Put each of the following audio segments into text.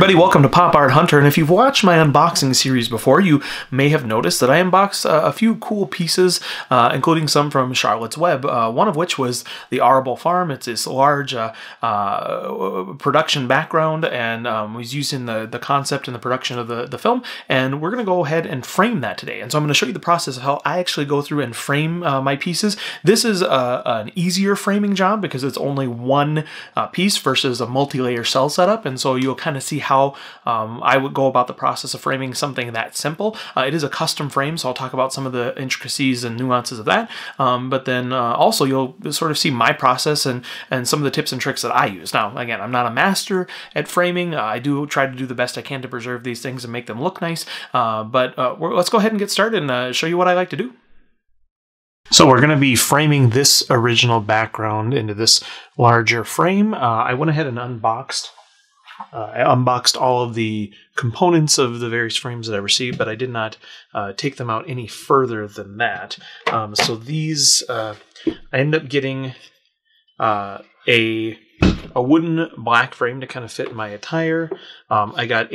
everybody, welcome to Pop Art Hunter, and if you've watched my unboxing series before, you may have noticed that I unboxed a few cool pieces, including some from Charlotte's Web, one of which was the Arable farm. It's this large production background, and was using the concept and the production of the film, and we're going to go ahead and frame that today. And so I'm going to show you the process of how I actually go through and frame my pieces. This is an easier framing job because it's only one piece versus a multi-layer cell setup, and so you'll kind of see how I would go about the process of framing something that simple. It is a custom frame, so I'll talk about some of the intricacies and nuances of that, but then also you'll sort of see my process and some of the tips and tricks that I use. Now, again, I'm not a master at framing. I do try to do the best I can to preserve these things and make them look nice, but let's go ahead and get started and show you what I like to do. So we're going to be framing this original background into this larger frame. I went ahead and unboxed all of the components of the various frames that I received, but I did not take them out any further than that. So these, I ended up getting a wooden black frame to kind of fit my attire. I got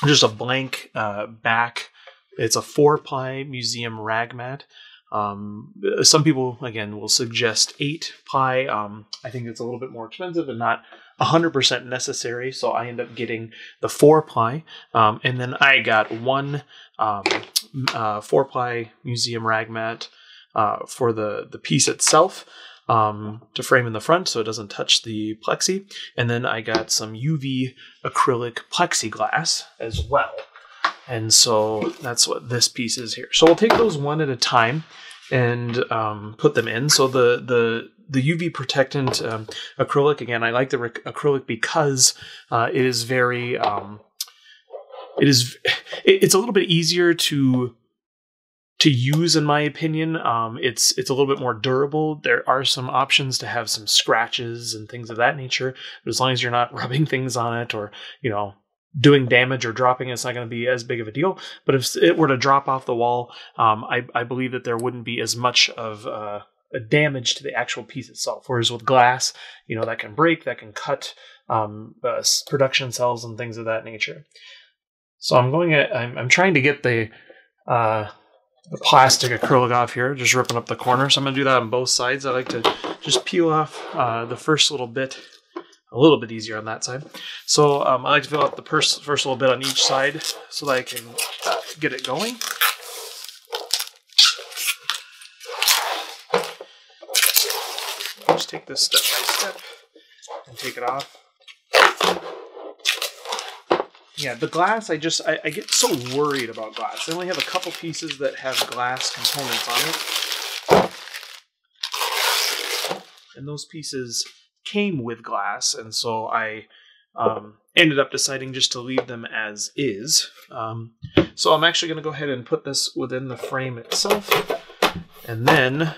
just a blank back. It's a 4-ply museum rag mat. Some people, again, will suggest 8-ply. I think it's a little bit more expensive and not 100% necessary, so I end up getting the 4-ply, and then I got one 4-ply museum rag mat for the piece itself, to frame in the front so it doesn't touch the plexi, and then I got some UV acrylic plexiglass as well. And so that's what this piece is here. So we'll take those one at a time and put them in. So the UV protectant acrylic, again, I like the acrylic because it is very it's a little bit easier to use, in my opinion. It's a little bit more durable. There are some options to have some scratches and things of that nature, but as long as you're not rubbing things on it or, you know, doing damage or dropping, it's not going to be as big of a deal. But if it were to drop off the wall, I believe that there wouldn't be as much of a damage to the actual piece itself. Whereas with glass, you know, that can break, that can cut production cells and things of that nature. So I'm trying to get the plastic acrylic off here, just ripping up the corner. So I'm going to do that on both sides. I like to just peel off the first little bit. A little bit easier on that side. So I like to fill out the first little bit on each side so that I can get it going. Just take this step by step and take it off. Yeah, the glass, I get so worried about glass. I only have a couple pieces that have glass components on it. And those pieces came with glass, and so I ended up deciding just to leave them as is. So I'm actually going to go ahead and put this within the frame itself, and then,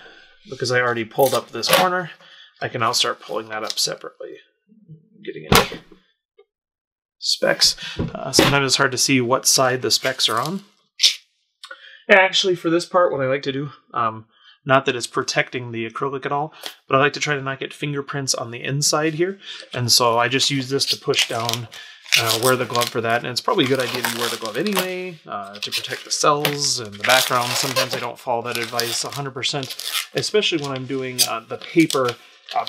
because I already pulled up this corner, I can now start pulling that up separately. Getting any specs. Sometimes it's hard to see what side the specs are on. And actually, for this part, what I like to do, not that it's protecting the acrylic at all, but I like to try to not get fingerprints on the inside here. And so I just use this to push down, wear the glove for that. And it's probably a good idea to wear the glove anyway, to protect the cells and the background. Sometimes I don't follow that advice 100%, especially when I'm doing the paper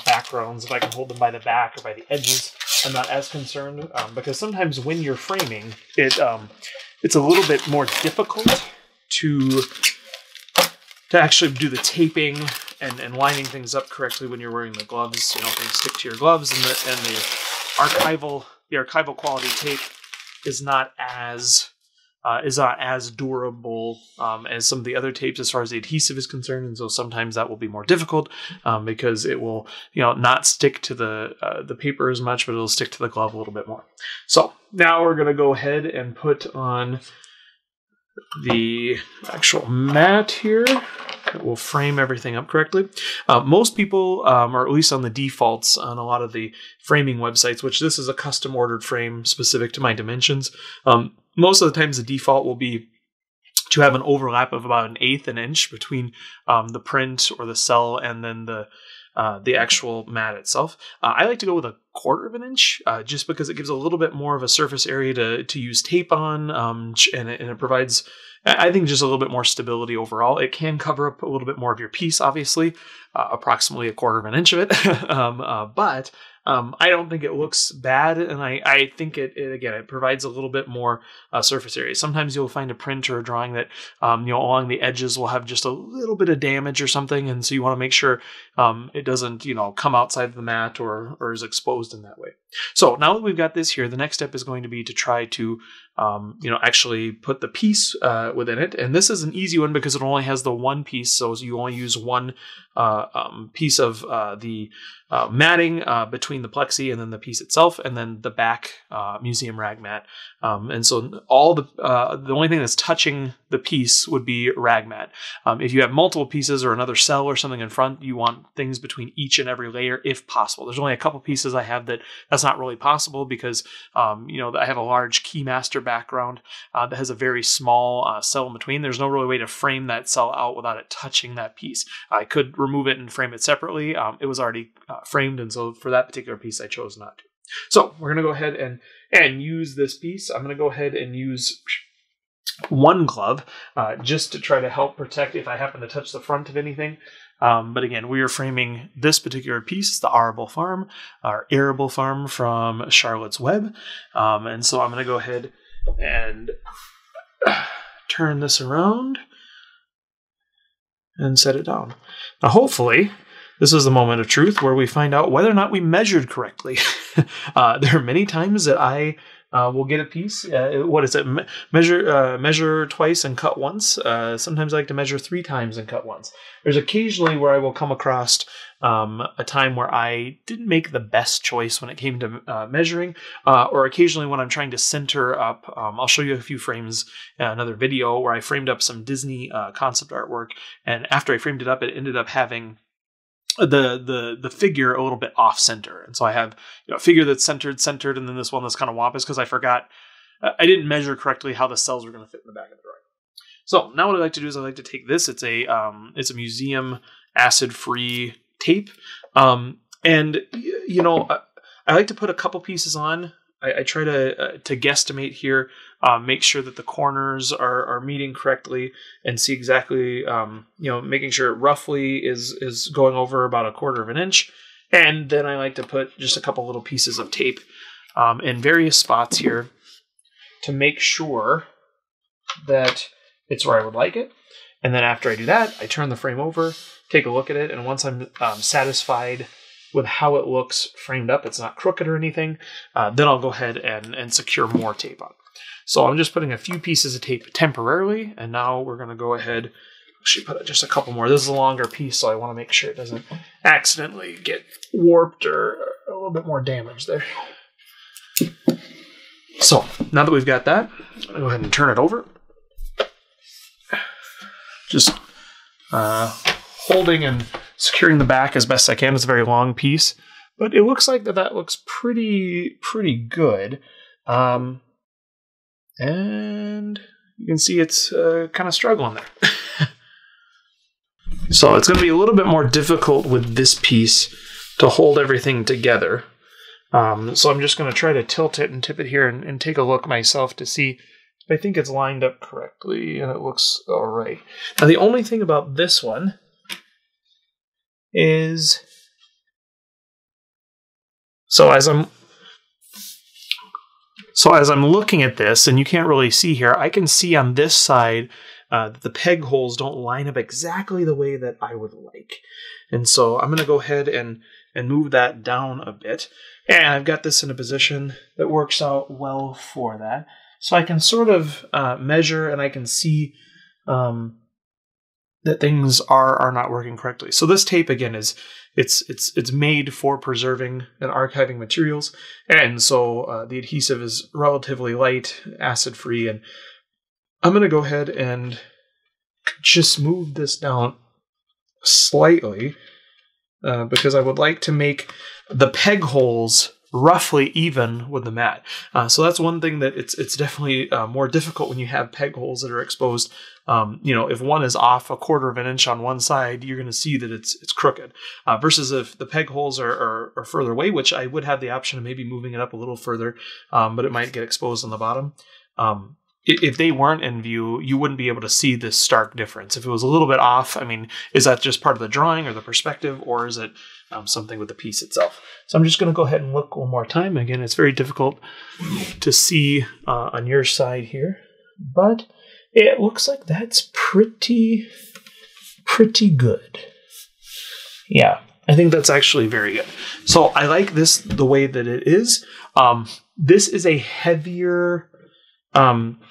backgrounds. If I can hold them by the back or by the edges, I'm not as concerned, because sometimes when you're framing, it's a little bit more difficult to actually do the taping and lining things up correctly when you're wearing the gloves. You know, things stick to your gloves, and the archival quality tape is not as durable as some of the other tapes as far as the adhesive is concerned, and so sometimes that will be more difficult because it will, you know, not stick to the paper as much, but it'll stick to the glove a little bit more. So now we're going to go ahead and put on the actual mat here. It will frame everything up correctly. Most people, or at least on the defaults on a lot of the framing websites, which this is a custom ordered frame specific to my dimensions, most of the times the default will be to have an overlap of about 1/8 inch between the print or the cell and then the the actual mat itself. I like to go with 1/4 inch, just because it gives a little bit more of a surface area to use tape on, and it provides, I think, just a little bit more stability overall. It can cover up a little bit more of your piece, obviously, approximately 1/4 inch of it, but I don't think it looks bad, and I think it provides a little bit more surface area. Sometimes you'll find a print or a drawing that along the edges will have just a little bit of damage or something, and so you want to make sure it doesn't come outside the mat or is exposed in that way. So now that we've got this here, the next step is going to be to try to actually put the piece within it, and this is an easy one because it only has the one piece, so you only use one piece of the matting between the plexi and then the piece itself, and then the back museum rag mat. And so all the only thing that's touching the piece would be rag mat. If you have multiple pieces or another cell or something in front, you want things between each and every layer if possible. There's only a couple pieces I have that's not really possible because I have a large keymaster background that has a very small cell in between. There's no really way to frame that cell out without it touching that piece. I could remove it and frame it separately. It was already framed, and so for that particular piece I chose not to. So we're going to go ahead and use this piece. I'm going to go ahead and use one glove just to try to help protect if I happen to touch the front of anything. But again, we are framing this particular piece, the Arable farm from Charlotte's Web. And so I'm going to go ahead and turn this around and set it down. Now, hopefully, this is the moment of truth where we find out whether or not we measured correctly. There are many times that I will get a piece. What is it? Measure twice and cut once. Sometimes I like to measure 3 times and cut once. There's occasionally where I will come across a time where I didn't make the best choice when it came to measuring, or occasionally when I'm trying to center up. I'll show you a few frames in another video where I framed up some Disney concept artwork, and after I framed it up, it ended up having the figure a little bit off center, and so I have a figure that's centered, and then this one that's kind of wampus because I forgot I didn't measure correctly how the cells were going to fit in the back of the drawing. So now what I like to do is I like to take this. It's a museum acid-free tape, and I like to put a couple pieces on. I try to guesstimate here, make sure that the corners are meeting correctly, and see exactly, making sure it roughly is going over about 1/4 inch. And then I like to put just a couple little pieces of tape in various spots here to make sure that it's where I would like it. And then after I do that, I turn the frame over, take a look at it, and once I'm satisfied with how it looks framed up, it's not crooked or anything, then I'll go ahead and secure more tape on. So I'm just putting a few pieces of tape temporarily, and now we're going to go ahead, actually put just a couple more. This is a longer piece, so I want to make sure it doesn't accidentally get warped or a little bit more damage there. So now that we've got that, I'll go ahead and turn it over. Just holding and securing the back as best I can. It's a very long piece, but it looks like that looks pretty good. And you can see it's kind of struggling there. So it's going to be a little bit more difficult with this piece to hold everything together. So I'm just going to try to tilt it and tip it here and take a look myself to see if I think it's lined up correctly, and it looks all right. Now the only thing about this one is, so as I'm looking at this, and you can't really see here, I can see on this side that the peg holes don't line up exactly the way that I would like. And so I'm going to go ahead and move that down a bit. And I've got this in a position that works out well for that. So I can sort of measure, and I can see that things are not working correctly. So this tape, again, it's made for preserving and archiving materials, and so the adhesive is relatively light, acid-free, and I'm going to go ahead and just move this down slightly because I would like to make the peg holes roughly even with the mat. So that's one thing that it's definitely more difficult when you have peg holes that are exposed. If one is off 1/4 of an inch on one side, you're going to see that it's crooked. Versus if the peg holes are further away, which I would have the option of maybe moving it up a little further, but it might get exposed on the bottom. If they weren't in view, you wouldn't be able to see this stark difference. If it was a little bit off, I mean, is that just part of the drawing or the perspective, or is it something with the piece itself? So I'm just going to go ahead and look one more time. Again, it's very difficult to see on your side here, but it looks like that's pretty good. Yeah, I think that's actually very good. So I like this the way that it is. This is a heavier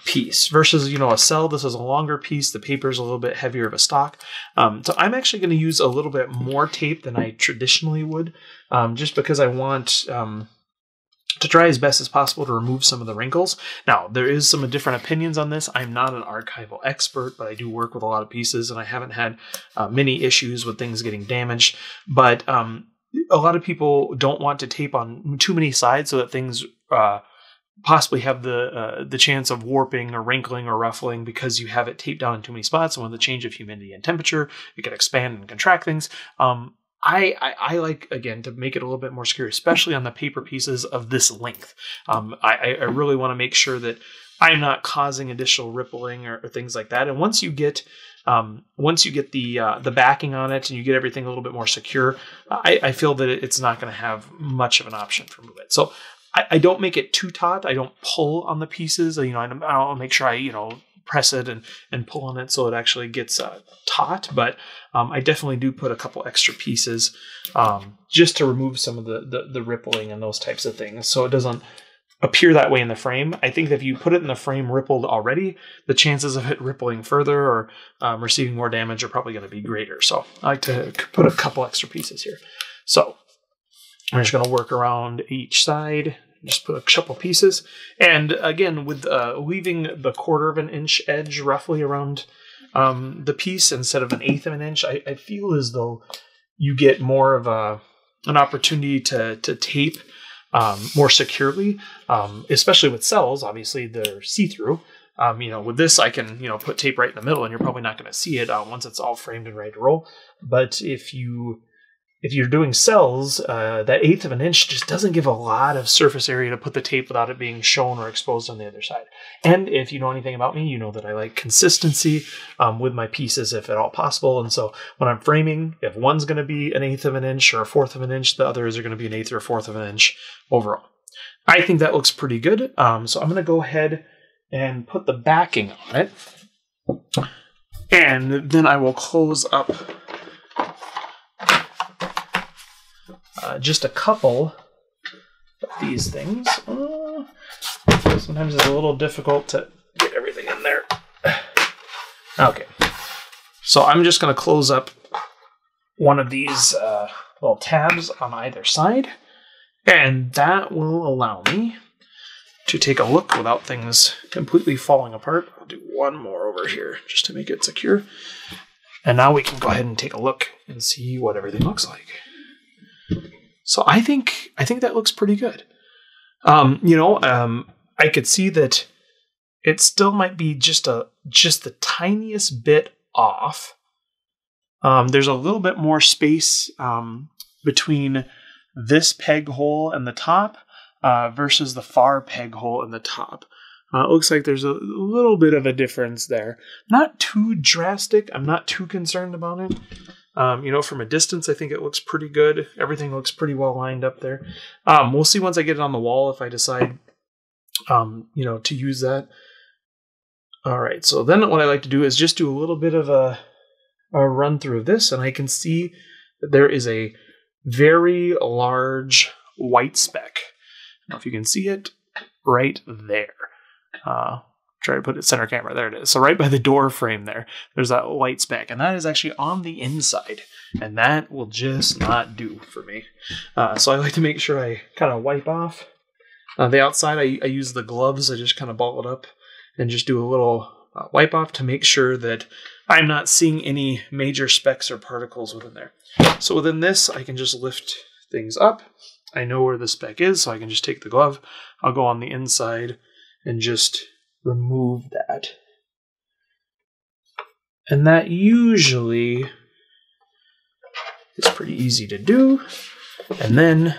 piece versus, a cell. This is a longer piece. The paper is a little bit heavier of a stock. So I'm actually going to use a little bit more tape than I traditionally would, just because I want to try as best as possible to remove some of the wrinkles. Now, there is some different opinions on this. I'm not an archival expert, but I do work with a lot of pieces, and I haven't had many issues with things getting damaged. But a lot of people don't want to tape on too many sides so that things possibly have the chance of warping or wrinkling or ruffling because you have it taped down in too many spots. And with the change of humidity and temperature, it can expand and contract things. I like, again, to make it a little bit more secure, especially on the paper pieces of this length. I really want to make sure that I'm not causing additional rippling or things like that. And once you get the backing on it and you get everything a little bit more secure, I feel that it's not going to have much of an option for movement. So I don't make it too taut. I don't pull on the pieces. I'll make sure I, press it and pull on it so it actually gets taut. But I definitely do put a couple extra pieces just to remove some of the rippling and those types of things, so it doesn't appear that way in the frame. I think that if you put it in the frame rippled already, the chances of it rippling further or receiving more damage are probably going to be greater. So I like to put a couple extra pieces here. So I'm just going to work around each side, just put a couple pieces. And again, with leaving the 1/4 of an inch edge roughly around the piece instead of an 1/8 of an inch, I feel as though you get more of an opportunity to tape more securely, especially with cells. Obviously, they're see-through. With this, I can, put tape right in the middle and you're probably not going to see it once it's all framed and ready to roll. But if you're doing cells, that 1/8 of an inch just doesn't give a lot of surface area to put the tape without it being shown or exposed on the other side. And if you know anything about me, you know that I like consistency with my pieces if at all possible. And so when I'm framing, if one's going to be an 1/8 of an inch or a 1/4 of an inch, the others are going to be an 1/8 or a 1/4 of an inch overall. I think that looks pretty good. So I'm going to go ahead and put the backing on it. And then I will close up just a couple of these things. Sometimes it's a little difficult to get everything in there. Okay. So I'm just going to close up one of these little tabs on either side, and that will allow me to take a look without things completely falling apart. I'll do one more over here just to make it secure. And now we can go ahead and take a look and see what everything looks like. So I think that looks pretty good. I could see that it still might be just the tiniest bit off. There's a little bit more space between this peg hole and the top versus the far peg hole in the top. It looks like there's a little bit of a difference there. Not too drastic. I'm not too concerned about it. From a distance, I think it looks pretty good. Everything looks pretty well lined up there. We'll see once I get it on the wall if I decide, to use that. All right. So then what I like to do is just do a little bit of a run through of this, and I can see that there is a very large white speck. I don't know if you can see it right there. Try to put it center camera. There it is. So right by the door frame there's that white speck, and that is actually on the inside, and that will just not do for me. So I like to make sure I kind of wipe off the outside. I use the gloves. I just kind of ball it up and just do a little wipe off to make sure that I'm not seeing any major specks or particles within there. So within this, I can just lift things up I know where the spec is, so I can just take the glove. I'll go on the inside and just remove that. And that usually is pretty easy to do. And then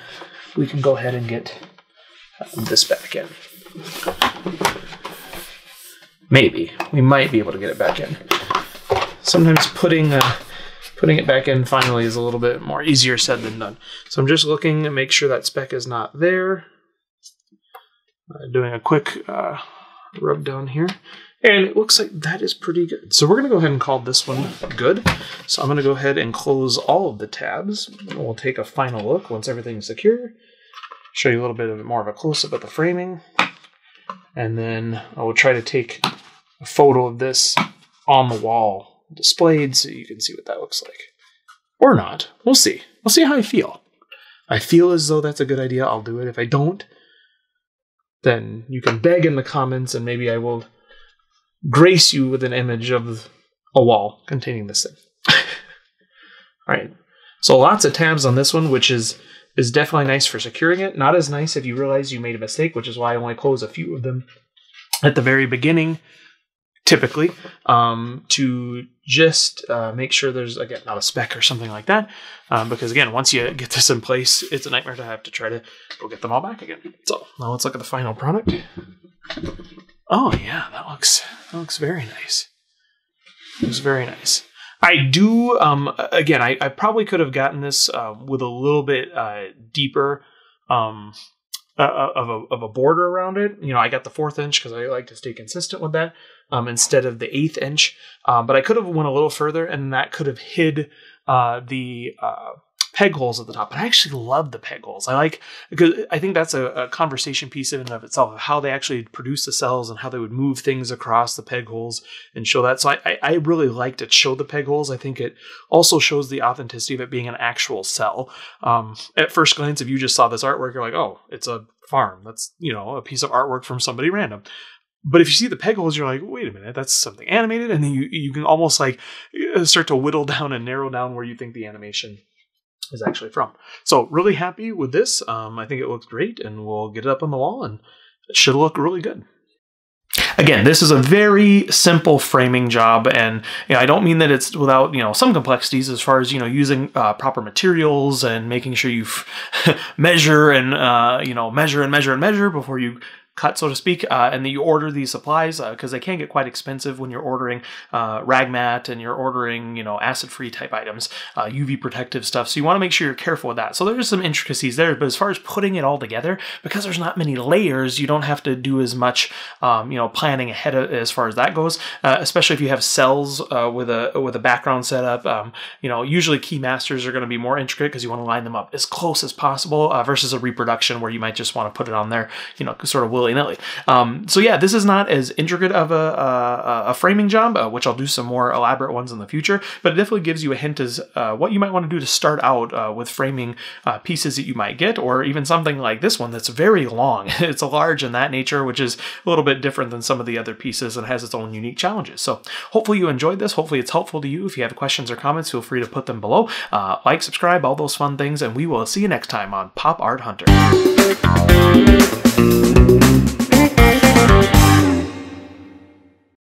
we can go ahead and get this back in. Maybe. We might be able to get it back in. Sometimes putting it back in finally is a little bit more easier said than done. So I'm just looking to make sure that spec is not there. Doing a quick rub down here. And it looks like that is pretty good. So we're going to go ahead and call this one good. So I'm going to go ahead and close all of the tabs. And we'll take a final look once everything's secure. Show you a little bit more of a close-up of the framing. And then I will try to take a photo of this on the wall displayed so you can see what that looks like. Or not. We'll see. We'll see how I feel. I feel as though that's a good idea. I'll do it. If I don't, then you can beg in the comments and maybe I will grace you with an image of a wall containing this thing. All right. So lots of tabs on this one, which is definitely nice for securing it. Not as nice if you realize you made a mistake, which is why I only close a few of them at the very beginning, typically, to just make sure there's, again, not a speck or something like that. Because, again, once you get this in place, it's a nightmare to have to try to go get them all back again. So now let's look at the final product. Oh, yeah, that looks very nice. It was very nice. I do, again, I probably could have gotten this with a little bit deeper of a border around it. You know, I got the 4th inch because I like to stay consistent with that instead of the 1/8 inch. But I could have went a little further, and that could have hid the peg holes at the top. But I actually love the peg holes. Because I think that's a conversation piece in and of itself of how they actually produce the cells and how they would move things across the peg holes and show that. So I really like to show the peg holes. I think it also shows the authenticity of it being an actual cell. At first glance, if you just saw this artwork, you're like, oh, it's a farm. That's, you know, a piece of artwork from somebody random. But if you see the peg holes, you're like, wait a minute, that's something animated. And then you can almost like start to whittle down and narrow down where you think the animation is actually from. So really happy with this. I think it looks great, and we'll get it up on the wall, and it should look really good. Again, this is a very simple framing job, and you know, I don't mean that it's without, you know, some complexities as far as, you know, using proper materials and making sure you measure and you know, measure before you cut, so to speak, and then you order these supplies because they can get quite expensive when you're ordering rag mat and you're ordering, you know, acid-free type items, UV protective stuff. So you want to make sure you're careful with that. So there's some intricacies there, but as far as putting it all together, because there's not many layers, you don't have to do as much, you know, planning ahead as far as that goes. Especially if you have cells with a background setup. You know, usually key masters are going to be more intricate because you want to line them up as close as possible versus a reproduction where you might just want to put it on there, you know, sort of willy-nilly. So yeah, this is not as intricate of a framing job, which I'll do some more elaborate ones in the future, but it definitely gives you a hint as what you might want to do to start out with framing pieces that you might get, or even something like this one that's very long. It's a large in that nature, which is a little bit different than some of the other pieces and has its own unique challenges. So hopefully you enjoyed this. Hopefully it's helpful to you. If you have questions or comments, feel free to put them below. Like, subscribe, all those fun things, and we will see you next time on Pop Art Hunter.